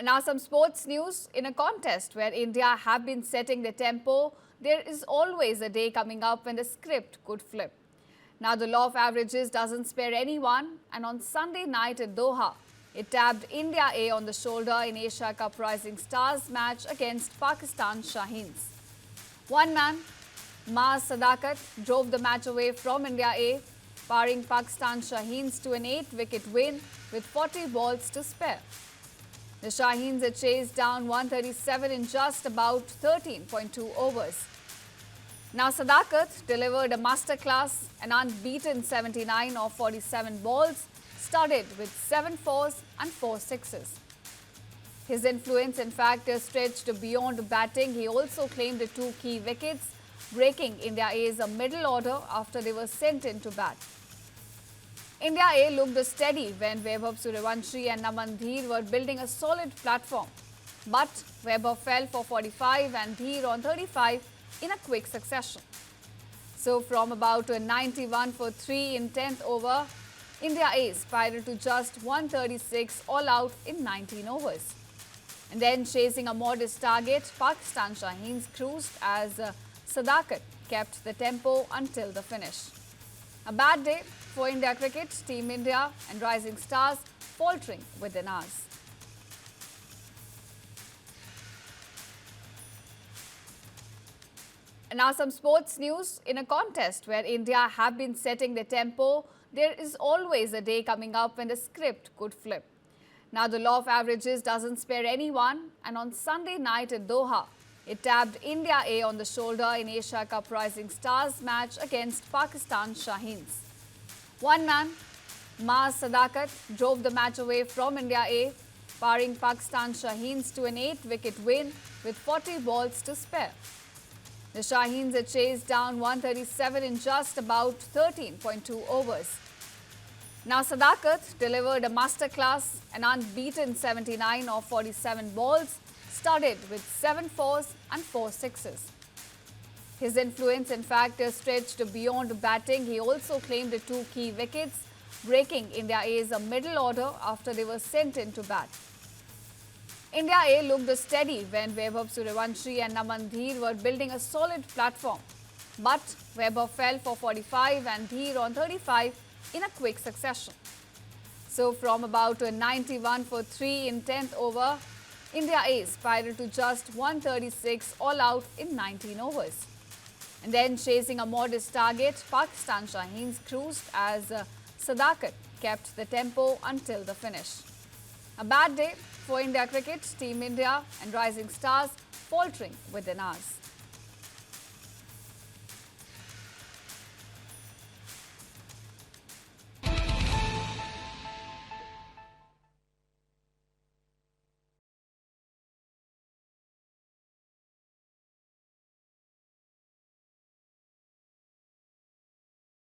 Now some sports news. In a contest where India have been setting the tempo, there is always a day coming up when the script could flip. Now the law of averages doesn't spare anyone, and on Sunday night at Doha, it tapped India A on the shoulder in Asia Cup Rising Stars match against Pakistan Shaheens. One man, Maaz Sadakat, drove the match away from India A, powering Pakistan Shaheens to an 8-wicket win with 40 balls to spare. The Shaheens had chased down 137 in just about 13.2 overs. Now Sadakat delivered a masterclass, an unbeaten 79 of 47 balls, studded with 7 fours and 4 sixes. His influence, in fact, stretched beyond batting. He also claimed 2 key wickets, breaking India A's middle order after they were sent in to bat. India A looked steady when Vaibhav Sooryavanshi and Naman Dheer were building a solid platform. But Vaibhav fell for 45 and Dheer on 35 in a quick succession. So from about 91 for 3 in 10th over, India A spiraled to just 136 all out in 19 overs. And then chasing a modest target, Pakistan Shaheens cruised as Sadakat kept the tempo until the finish. A bad day for India cricket, Team India and Rising Stars faltering within hours. And now some sports news. In a contest where India have been setting the tempo, there is always a day coming up when the script could flip. Now the law of averages doesn't spare anyone, and on Sunday night at Doha, it tapped India A on the shoulder in Asia Cup Rising Stars match against Pakistan Shaheens. One man, Maaz Sadakat, drove the match away from India A, powering Pakistan Shaheens to an 8-wicket win with 40 balls to spare. The Shaheens had chased down 137 in just about 13.2 overs. Now Sadakat delivered a masterclass, an unbeaten 79 of 47 balls, studded with 7 fours and 4 sixes. His influence, in fact, stretched beyond batting. He also claimed 2 key wickets, breaking India A's middle order after they were sent in to bat. India A looked steady when Vaibhav Sooryavanshi and Naman Dheer were building a solid platform. But Vaibhav fell for 45 and Dheer on 35 in a quick succession. So from about 91 for 3 in 10th over, India A spiraled to just 136 all out in 19 overs. And then chasing a modest target, Pakistan Shaheens cruised as Sadakat kept the tempo until the finish. A bad day for India cricket, Team India and Rising Stars faltering within hours.